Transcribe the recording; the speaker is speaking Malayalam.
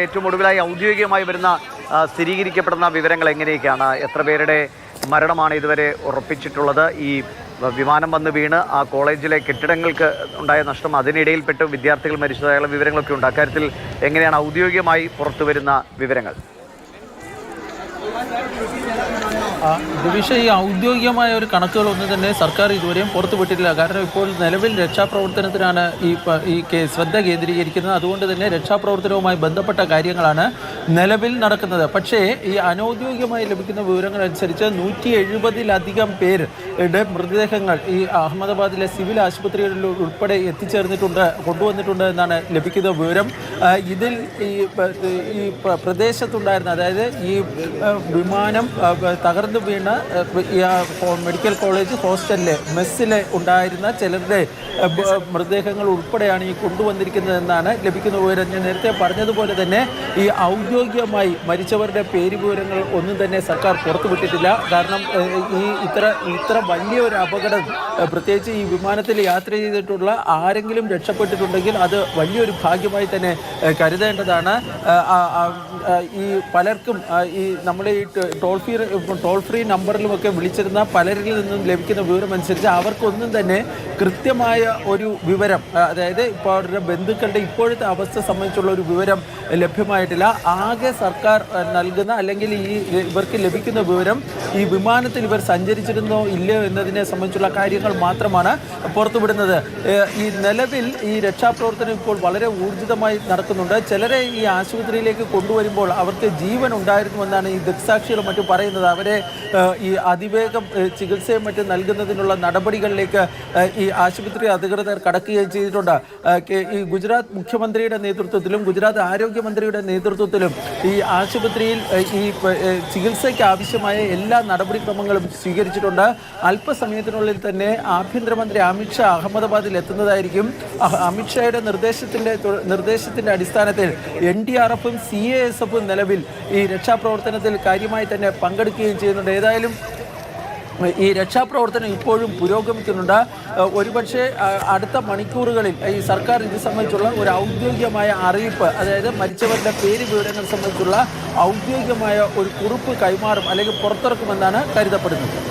ഏറ്റവും ഒടുവിലായി ഔദ്യോഗികമായി വരുന്ന സ്ഥിരീകരിക്കപ്പെടുന്ന വിവരങ്ങൾ എങ്ങനെയൊക്കെയാണ്? എത്ര പേരുടെ മരണമാണ് ഇതുവരെ ഉറപ്പിച്ചിട്ടുള്ളത്? ഈ വിമാനം വന്ന് വീണ് ആ കോളേജിലെ കെട്ടിടങ്ങൾക്ക് ഉണ്ടായ നഷ്ടം, അതിനിടയിൽപ്പെട്ട് വിദ്യാർത്ഥികൾ മരിച്ചതായുള്ള വിവരങ്ങളൊക്കെ ഉണ്ട്. അക്കാര്യത്തിൽ എങ്ങനെയാണ് ഔദ്യോഗികമായി പുറത്തു വരുന്ന വിവരങ്ങൾ? ദിവിഷ, ഈ ഔദ്യോഗികമായ ഒരു കണക്കുകളൊന്നും തന്നെ സർക്കാർ ഇതുവരെയും പുറത്തുവിട്ടിട്ടില്ല. കാരണം ഇപ്പോൾ നിലവിൽ രക്ഷാപ്രവർത്തനത്തിനാണ് ഈ ശ്രദ്ധ കേന്ദ്രീകരിക്കുന്നത്. അതുകൊണ്ട് തന്നെ രക്ഷാപ്രവർത്തനവുമായി ബന്ധപ്പെട്ട കാര്യങ്ങളാണ് നിലവിൽ നടക്കുന്നത്. പക്ഷേ ഈ അനൗദ്യോഗികമായി ലഭിക്കുന്ന വിവരങ്ങൾ അനുസരിച്ച് 170-ലധികം പേരുടെ മൃതദേഹങ്ങൾ ഈ അഹമ്മദാബാദിലെ സിവിൽ ആശുപത്രികളിൽ ഉൾപ്പെടെ കൊണ്ടുവന്നിട്ടുണ്ട് എന്നാണ് ലഭിക്കുന്ന വിവരം. ഇതിൽ ഈ പ്രദേശത്തുണ്ടായിരുന്ന, അതായത് ഈ വിമാനം തകർന്നു വീണ മെഡിക്കൽ കോളേജ് ഹോസ്റ്റലിലെ മെസ്സിലെ ഉണ്ടായിരുന്ന ചിലരുടെ മൃതദേഹങ്ങൾ ഉൾപ്പെടെയാണ് ഈ കൊണ്ടുവന്നിരിക്കുന്നതെന്നാണ് ലഭിക്കുന്ന വിവരം. ഞാൻ നേരത്തെ പറഞ്ഞതുപോലെ തന്നെ ഈ ഔദ്യോഗികമായി മരിച്ചവരുടെ പേര് വിവരങ്ങൾ ഒന്നും തന്നെ സർക്കാർ പുറത്തുവിട്ടിട്ടില്ല. കാരണം ഈ ഇത്ര വലിയൊരു അപകടം, പ്രത്യേകിച്ച് ഈ വിമാനത്തിൽ യാത്ര ചെയ്തിട്ടുള്ള ആരെങ്കിലും രക്ഷപ്പെട്ടിട്ടുണ്ടെങ്കിൽ അത് വലിയൊരു ഭാഗ്യമായി തന്നെ കരുതേണ്ടതാണ്. ഈ പലർക്കും ഈ നമ്മുടെ ഈ ടോൾ ഫ്രീ നമ്പറിലുമൊക്കെ വിളിച്ചിരുന്ന പലരിൽ നിന്നും ലഭിക്കുന്ന വിവരം അനുസരിച്ച് അവർക്കൊന്നും തന്നെ കൃത്യമായ ഒരു വിവരം, അതായത് ഇപ്പോൾ അവരുടെ ബന്ധുക്കളുടെ ഇപ്പോഴത്തെ അവസ്ഥ സംബന്ധിച്ചുള്ള ഒരു വിവരം ലഭ്യമായിട്ടില്ല. ആകെ സർക്കാർ നൽകുന്ന, അല്ലെങ്കിൽ ഇവർക്ക് ലഭിക്കുന്ന വിവരം ഈ വിമാനത്തിൽ ഇവർ സഞ്ചരിച്ചിരുന്നോ ഇല്ലയോ എന്നതിനെ സംബന്ധിച്ചുള്ള കാര്യങ്ങൾ മാത്രമാണ് പുറത്തുവിടുന്നത്. ഈ നിലവിൽ ഈ രക്ഷാപ്രവർത്തനം ഇപ്പോൾ വളരെ ഊർജിതമായി നടക്കുന്നുണ്ട്. ചിലരെ ഈ ആശുപത്രിയിലേക്ക് കൊണ്ടുവരുമ്പോൾ അവർക്ക് ജീവൻ ഉണ്ടായിരുന്നുവെന്നാണ് ഈ ദൃക്സാക്ഷികളും മറ്റും പറയുന്നത്. അവരെ ഈ അതിവേഗം ചികിത്സയും മറ്റും നൽകുന്നതിനുള്ള നടപടികളിലേക്ക് ഈ ആശുപത്രി അധികൃതർ കടക്കുകയും ചെയ്തിട്ടുണ്ട്. ഈ ഗുജറാത്ത് മുഖ്യമന്ത്രിയുടെ നേതൃത്വത്തിലും ഗുജറാത്ത് ആരോഗ്യമന്ത്രിയുടെ നേതൃത്വത്തിലും ഈ ആശുപത്രിയിൽ ഈ ചികിത്സയ്ക്ക് ആവശ്യമായ എല്ലാ നടപടിക്രമങ്ങളും സ്വീകരിച്ചിട്ടുണ്ട്. അല്പസമയത്തിനുള്ളിൽ തന്നെ ആഭ്യന്തരമന്ത്രി അമിത്ഷാ അഹമ്മദാബാദിൽ എത്തുന്നതായിരിക്കും. അമിത്ഷായുടെ നിർദ്ദേശത്തിന്റെ അടിസ്ഥാനത്തിൽ NDRF-ഉം CASF-ഉം നിലവിൽ ഈ രക്ഷാപ്രവർത്തനത്തിൽ കാര്യമായി തന്നെ പങ്കെടുക്കുകയും ചെയ്യുന്നുണ്ട്. ഏതായാലും ഈ രക്ഷാപ്രവർത്തനം ഇപ്പോഴും പുരോഗമിക്കുന്നുണ്ട്. ഒരുപക്ഷെ അടുത്ത മണിക്കൂറുകളിൽ ഈ സർക്കാർ ഇത് സംബന്ധിച്ചുള്ള ഒരു ഔദ്യോഗികമായ അറിയിപ്പ്, അതായത് മരിച്ചവരുടെ പേര് വിവരങ്ങൾ സംബന്ധിച്ചുള്ള ഔദ്യോഗികമായ ഒരു കുറിപ്പ് കൈമാറും അല്ലെങ്കിൽ പുറത്തിറക്കുമെന്നാണ് കരുതപ്പെടുന്നത്.